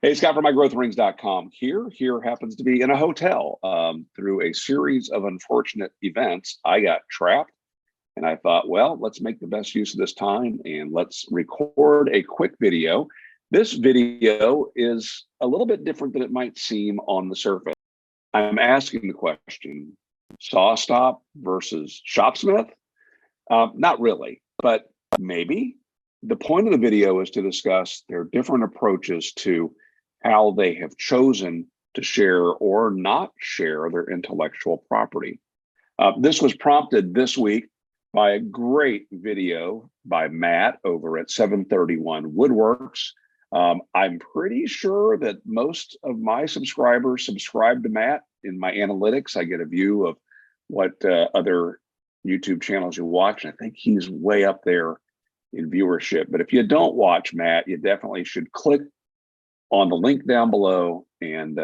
Hey, Scott from mygrowthrings.com here. Here happens to be in a hotel. Through a series of unfortunate events, I got trapped and I thought, well, let's make the best use of this time and let's record a quick video. This video is a little bit different than it might seem on the surface. I'm asking the question, SawStop versus Shopsmith? Not really, but maybe. The point of the video is to discuss their different approaches to how they have chosen to share or not share their intellectual property. This was prompted this week by a great video by Matt over at 731 Woodworks. I'm pretty sure that most of my subscribers subscribe to Matt. In my analytics, I get a view of what other YouTube channels you watch. And I think he's way up there in viewership. But if you don't watch Matt, you definitely should click on the link down below and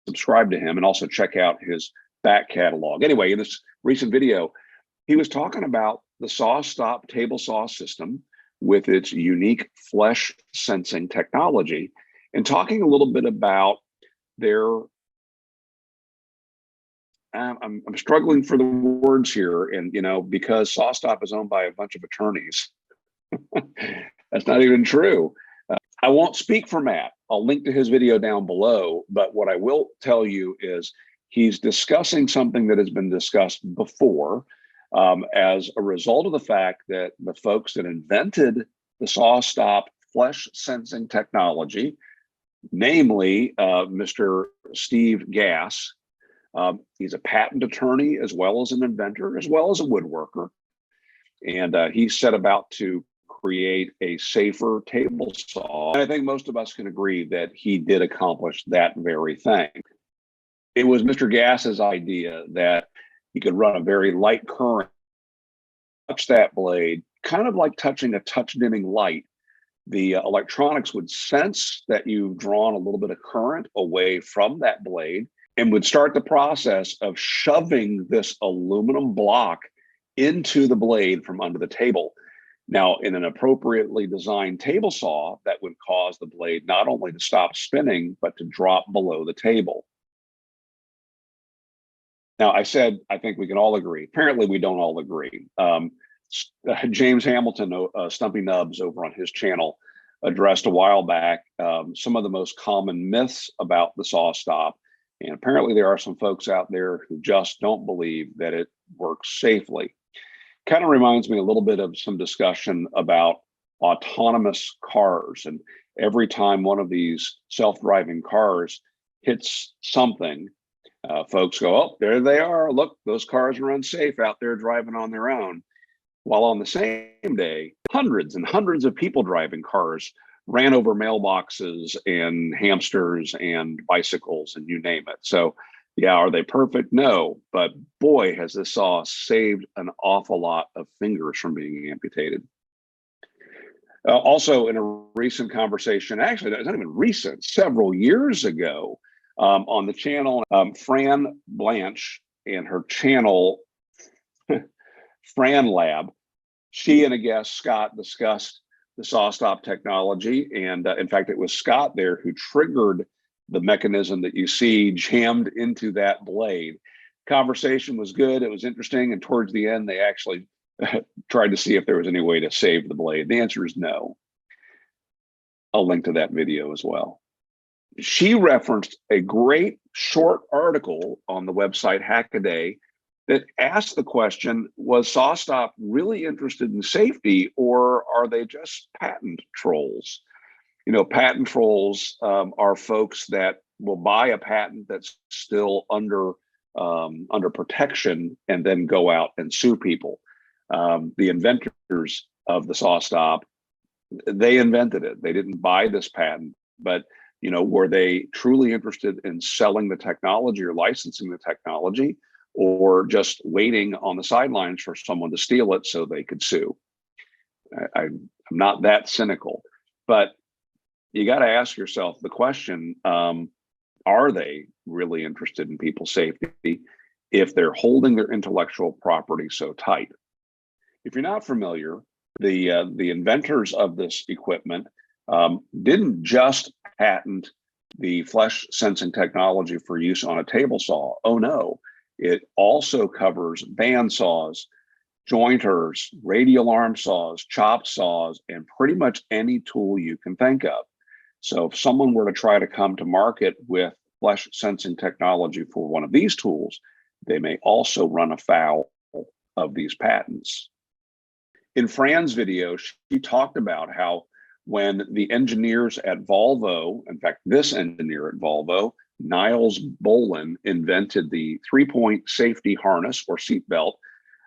subscribe to him, and also check out his back catalog. Anyway, in this recent video, he was talking about the SawStop table saw system with its unique flesh sensing technology, and talking a little bit about their I'm struggling for the words here, and because SawStop is owned by a bunch of attorneys. That's not even true. I won't speak for Matt. I'll link to his video down below, but what I will tell you is he's discussing something that has been discussed before, as a result of the fact that the folks that invented the SawStop flesh sensing technology, namely Mr. Steve Gass, he's a patent attorney as well as an inventor, as well as a woodworker. And he set about to create a safer table saw. And I think most of us can agree that he did accomplish that very thing. It was Mr. Gass's idea that he could run a very light current, touch that blade, kind of like touching a touch dimming light. The electronics would sense that you've drawn a little bit of current away from that blade and would start the process of shoving this aluminum block into the blade from under the table. Now, in an appropriately designed table saw, that would cause the blade not only to stop spinning, but to drop below the table. Now, I said, I think we can all agree. Apparently, we don't all agree. James Hamilton, Stumpy Nubs, over on his channel, addressed a while back some of the most common myths about the SawStop. And apparently, there are some folks out there who just don't believe that it works safely. Kind of reminds me a little bit of some discussion about autonomous cars. And every time one of these self-driving cars hits something, folks go, oh, there they are. Look, those cars are unsafe out there driving on their own. While on the same day, hundreds and hundreds of people driving cars ran over mailboxes and hamsters and bicycles and you name it. So yeah, are they perfect? No, but boy, has this saw saved an awful lot of fingers from being amputated. Also, in a recent conversation, actually, it's not even recent, several years ago, on the channel, Fran Blanche and her channel, Fran Lab, she and a guest, Scott, discussed the SawStop technology. And in fact, it was Scott there who triggered the mechanism that you see jammed into that blade. Conversation was good. It was interesting. And towards the end, they actually tried to see if there was any way to save the blade. The answer is no. I'll link to that video as well. She referenced a great short article on the website Hackaday that asked the question, was SawStop really interested in safety, or are they just patent trolls? Patent trolls are folks that will buy a patent that's still under protection and then go out and sue people. The inventors of the SawStop, they invented it. They didn't buy this patent, but were they truly interested in selling the technology or licensing the technology, or just waiting on the sidelines for someone to steal it so they could sue? I'm not that cynical, but you got to ask yourself the question, are they really interested in people's safety if they're holding their intellectual property so tight? If you're not familiar, the inventors of this equipment didn't just patent the flesh sensing technology for use on a table saw. Oh no, it also covers band saws, jointers, radial arm saws, chop saws, and pretty much any tool you can think of. So if someone were to try to come to market with flesh sensing technology for one of these tools, they may also run afoul of these patents. In Fran's video, she talked about how when the engineers at Volvo, in fact, this engineer at Volvo, Niles Bolin, invented the 3-point safety harness or seatbelt,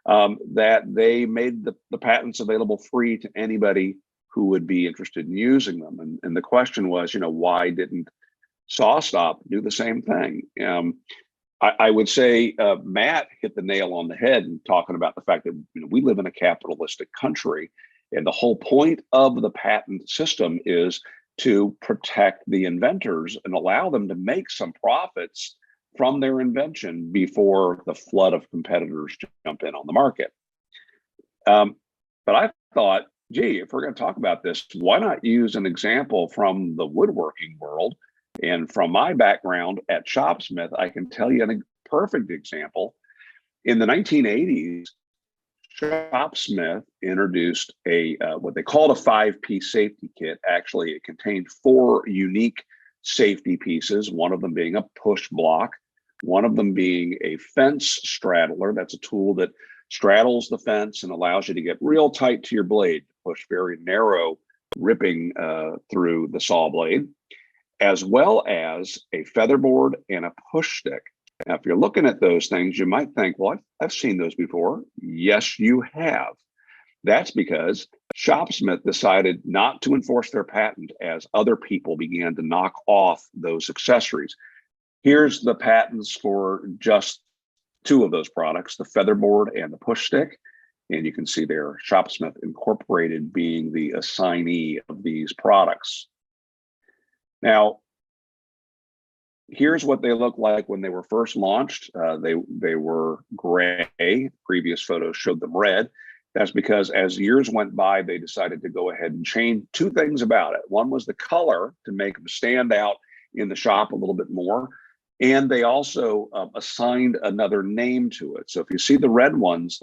that they made the patents available free to anybody who would be interested in using them. And the question was, why didn't SawStop do the same thing? I would say Matt hit the nail on the head in talking about the fact that we live in a capitalistic country, and the whole point of the patent system is to protect the inventors and allow them to make some profits from their invention before the flood of competitors jump in on the market. But I thought, gee, if we're going to talk about this, why not use an example from the woodworking world? And from my background at Shopsmith, I can tell you a perfect example. In the 1980s, Shopsmith introduced what they called a 5-piece safety kit. Actually, it contained 4 unique safety pieces, one of them being a push block, one of them being a fence straddler. That's a tool that straddles the fence and allows you to get real tight to your blade, to push very narrow ripping through the saw blade, as well as a featherboard and a push stick. Now, if you're looking at those things, you might think, well, I've seen those before. Yes, you have. That's because Shopsmith decided not to enforce their patent as other people began to knock off those accessories. Here's the patents for just 2 of those products, the featherboard and the push stick. And you can see there, Shopsmith Incorporated being the assignee of these products. Now, here's what they look like when they were first launched. They were gray. Previous photos showed them red. That's because as years went by, they decided to go ahead and change 2 things about it. One was the color to make them stand out in the shop a little bit more. And they also assigned another name to it. So if you see the red ones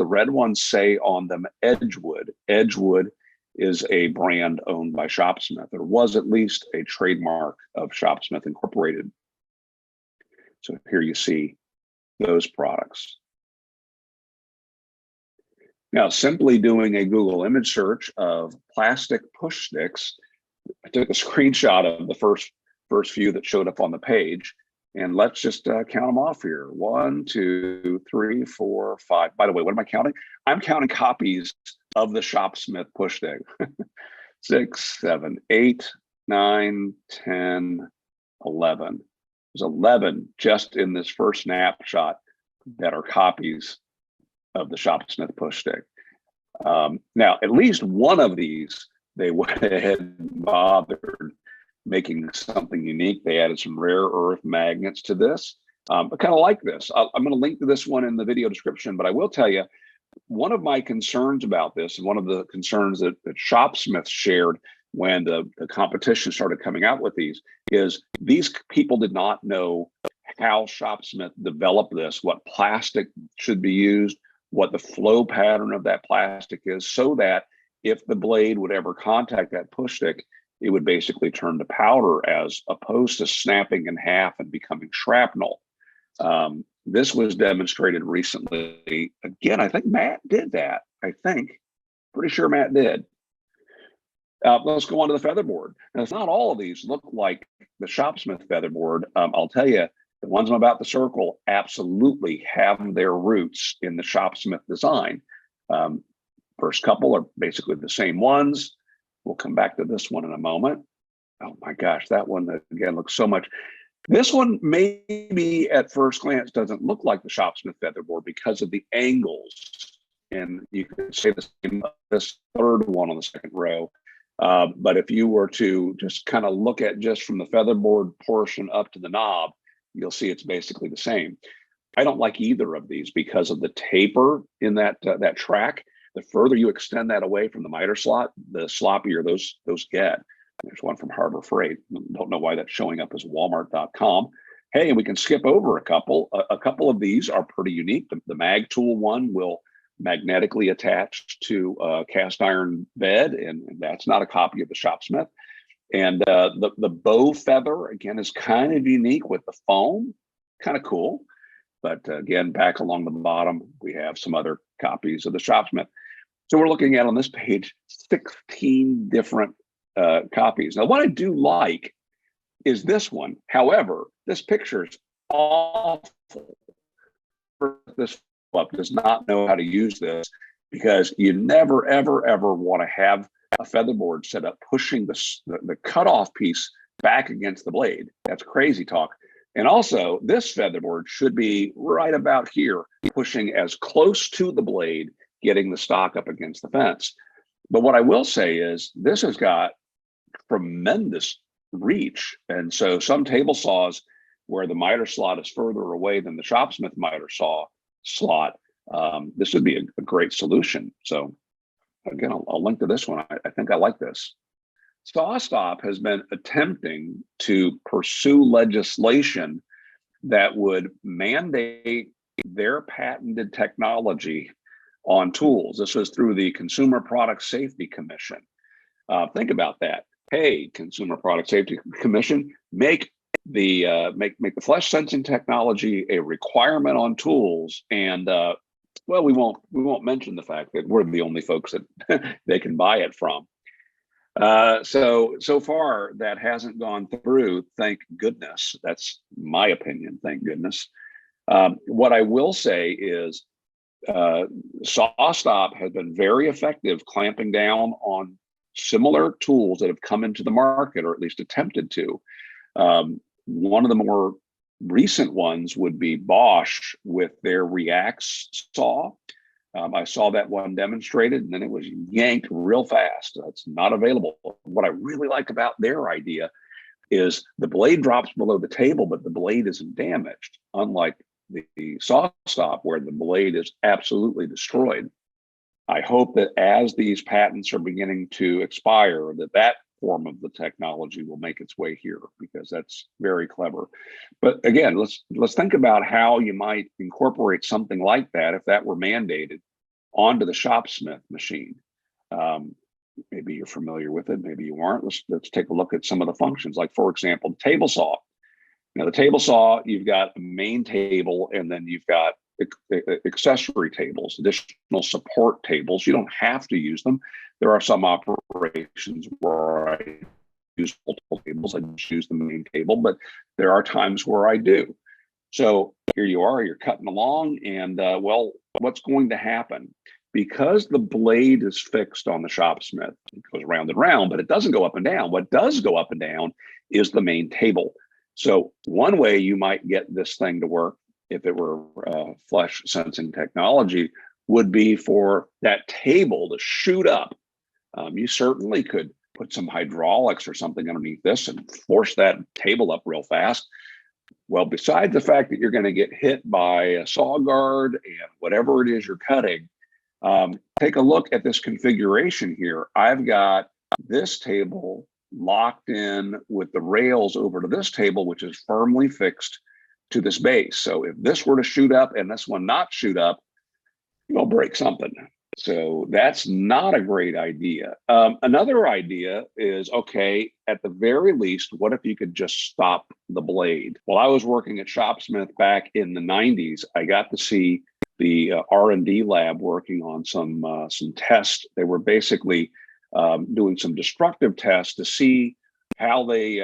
say on them Edgewood. Edgewood is a brand owned by Shopsmith, or was at least a trademark of Shopsmith Incorporated. So here you see those products. Now, simply doing a Google image search of plastic push sticks, I took a screenshot of the first few that showed up on the page, and let's just count them off here. 1, 2, 3, 4, 5. By the way, what am I counting? I'm counting copies of the Shopsmith push stick. 6, 7, 8, 9, 10, 11. There's 11 just in this first snapshot that are copies of the Shopsmith push stick. Now, at least one of these, they went ahead and bothered making something unique. They added some rare earth magnets to this. I kind of like this. I'm going to link to this one in the video description, but I will tell you, one of my concerns about this, and one of the concerns that Shopsmith shared when the competition started coming out with these, is these people did not know how Shopsmith developed this, what plastic should be used, what the flow pattern of that plastic is, so that if the blade would ever contact that push stick, it would basically turn to powder as opposed to snapping in half and becoming shrapnel. This was demonstrated recently. Again, I think Matt did that. Pretty sure Matt did. Let's go on to the featherboard. Now, it's not all of these look like the Shopsmith featherboard. I'll tell you, the ones I'm about to circle absolutely have their roots in the Shopsmith design. First couple are basically the same ones. We'll come back to this one in a moment. Oh my gosh, that one again looks so much. This one maybe at first glance doesn't look like the Shopsmith featherboard because of the angles. And you could say the same of this third one on the second row. But if you were to just kind of look at just from the featherboard portion up to the knob, you'll see it's basically the same. I don't like either of these because of the taper in that track. The further you extend that away from the miter slot, the sloppier those get. There's one from Harbor Freight. Don't know why that's showing up as Walmart.com. Hey, and we can skip over a couple. A couple of these are pretty unique. The Mag Tool one will magnetically attach to a cast iron bed, and that's not a copy of the Shopsmith. And the bow feather, again, is kind of unique with the foam, kind of cool. But again, back along the bottom, we have some other copies of the Shopsmith. So we're looking at on this page 16 different copies. Now, what I do like is this one. However, this picture is awful. This up does not know how to use this, because you never, ever, ever want to have a featherboard set up pushing the cutoff piece back against the blade. That's crazy talk. And also, this featherboard should be right about here, pushing as close to the blade, getting the stock up against the fence. But what I will say is this has got tremendous reach. And so some table saws where the miter slot is further away than the Shopsmith miter saw slot, this would be a great solution. So again, I'll link to this one. I think I like this. SawStop has been attempting to pursue legislation that would mandate their patented technology on tools. This was through the Consumer Product Safety Commission. Think about that. Hey, Consumer Product Safety Commission, make the flesh sensing technology a requirement on tools, and well, we won't mention the fact that we're the only folks that they can buy it from. So far that hasn't gone through. Thank goodness. That's my opinion. Thank goodness. What I will say is SawStop has been very effective clamping down on similar tools that have come into the market, or at least attempted to. One of the more recent ones would be Bosch with their Reacts saw. I saw that one demonstrated, and then it was yanked real fast. It's not available. What I really like about their idea is the blade drops below the table, but the blade isn't damaged, unlike the SawStop, where the blade is absolutely destroyed. I hope that as these patents are beginning to expire, that form of the technology will make its way here, because that's very clever. But again, let's think about how you might incorporate something like that if that were mandated onto the Shopsmith machine. Maybe you're familiar with it, maybe you aren't. Let's take a look at some of the functions. Like, for example, the table saw. Now, the table saw, you've got a main table, and then you've got accessory tables, additional support tables. You don't have to use them. There are some operations where I use multiple tables. I just use the main table, but there are times where I do. So here you are, you're cutting along, and well, what's going to happen? Because the blade is fixed on the Shopsmith, it goes round and round, but it doesn't go up and down. What does go up and down is the main table. So one way you might get this thing to work, if it were flesh sensing technology, would be for that table to shoot up. You certainly could put some hydraulics or something underneath this and force that table up real fast. Well, besides the fact that you're going to get hit by a saw guard and whatever it is you're cutting, take a look at this configuration here. I've got this table locked in with the rails over to this table, which is firmly fixed to this base. So if this were to shoot up and this one not shoot up, you'll break something. So that's not a great idea. Another idea is, okay, at the very least, what if you could just stop the blade? While I was working at Shopsmith back in the 90s, I got to see the R&D lab working on some tests. They were basically doing some destructive tests to see how they,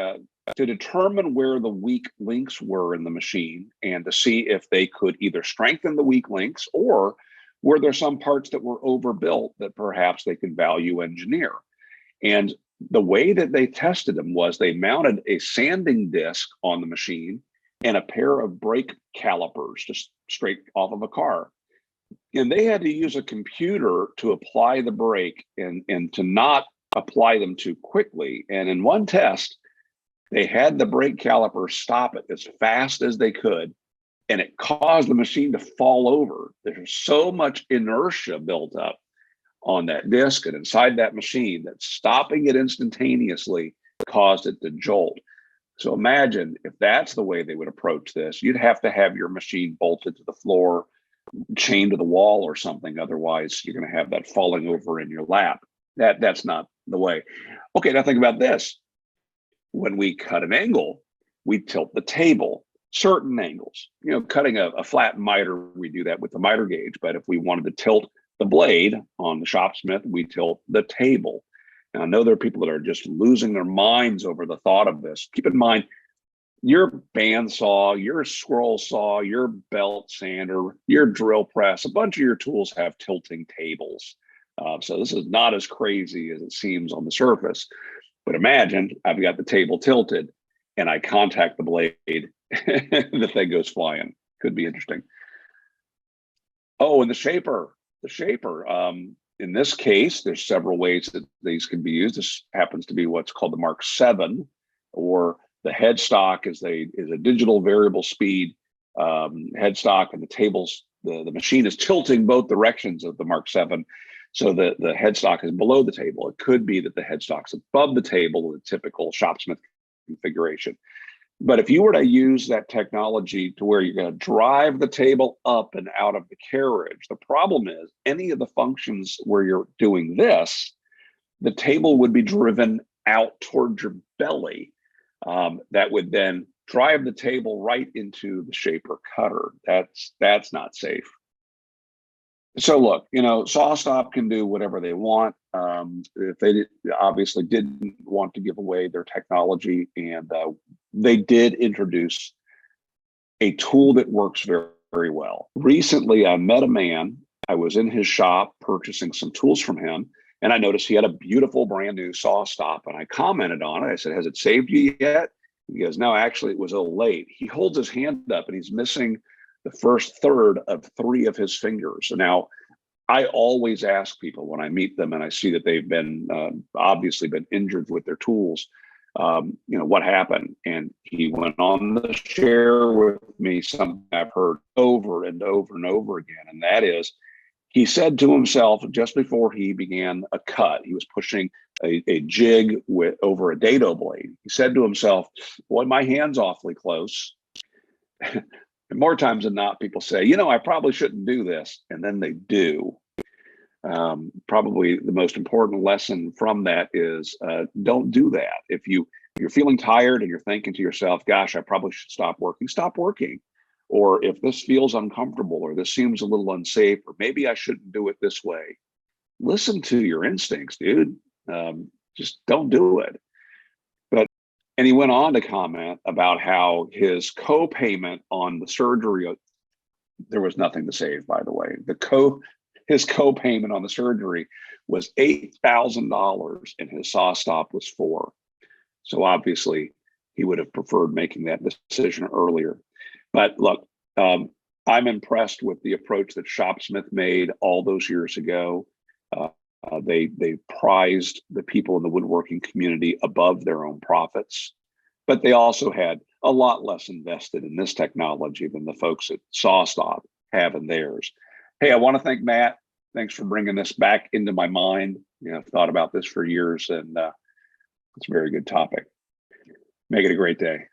to determine where the weak links were in the machine, and to see if they could either strengthen the weak links, or were there some parts that were overbuilt that perhaps they could value engineer. And the way that they tested them was they mounted a sanding disc on the machine and a pair of brake calipers just straight off of a car. And they had to use a computer to apply the brake and to not apply them too quickly. And in one test, they had the brake caliper stop it as fast as they could, and it caused the machine to fall over. There's so much inertia built up on that disc and inside that machine that stopping it instantaneously caused it to jolt. So imagine if that's the way they would approach this, you'd have to have your machine bolted to the floor, chained to the wall or something. Otherwise, you're going to have that falling over in your lap. That's not the way. Okay, now think about this. When we cut an angle, we tilt the table, certain angles. You know, cutting a flat miter, we do that with the miter gauge. But if we wanted to tilt the blade on the Shopsmith, we tilt the table. And I know there are people that are just losing their minds over the thought of this. Keep in mind, your bandsaw, your scroll saw, your belt sander, your drill press, a bunch of your tools have tilting tables. So this is not as crazy as it seems on the surface. But imagine I've got the table tilted and I contact the blade, the thing goes flying. Could be interesting. Oh, and the shaper. In this case, there's several ways that these can be used. This happens to be what's called the Mark 7, or the headstock is a digital variable speed headstock, and the tables, the machine is tilting both directions of the Mark 7. So the headstock is below the table. It could be that the headstock's above the table in the typical Shopsmith configuration. But if you were to use that technology to where you're going to drive the table up and out of the carriage, the problem is any of the functions where you're doing this, the table would be driven out towards your belly. That would then drive the table right into the shaper cutter. That's not safe. So look, you know, SawStop can do whatever they want. If they obviously didn't want to give away their technology, and they did introduce a tool that works very, very well. Recently, I met a man. I was in his shop purchasing some tools from him, and I noticed he had a beautiful brand new SawStop, and I commented on it. I said, "Has it saved you yet?" He goes, "No, actually, it was a little late." He holds his hand up, and he's missing the first third of 3 of his fingers. Now, I always ask people when I meet them and I see that they've been obviously been injured with their tools, you know, what happened? And he went on to share with me something I've heard over and over and over again. And that is, he said to himself just before he began a cut, he was pushing a jig over a dado blade. He said to himself, "Boy, my hand's awfully close." And more times than not, people say, "You know, I probably shouldn't do this," and then they do. Probably the most important lesson from that is don't do that. If you're feeling tired and you're thinking to yourself, "Gosh, I probably should stop working," stop working. Or if this feels uncomfortable, or this seems a little unsafe, or maybe I shouldn't do it this way, listen to your instincts, dude. Just don't do it. And he went on to comment about how his co-payment on the surgery, there was nothing to save, by the way. His co-payment on the surgery was $8,000 and his SawStop was $4,000. So obviously he would have preferred making that decision earlier. But look, I'm impressed with the approach that Shopsmith made all those years ago. They prized the people in the woodworking community above their own profits, but they also had a lot less invested in this technology than the folks at SawStop have in theirs. Hey, I want to thank Matt. Thanks for bringing this back into my mind. You know, I've thought about this for years, and it's a very good topic. Make it a great day.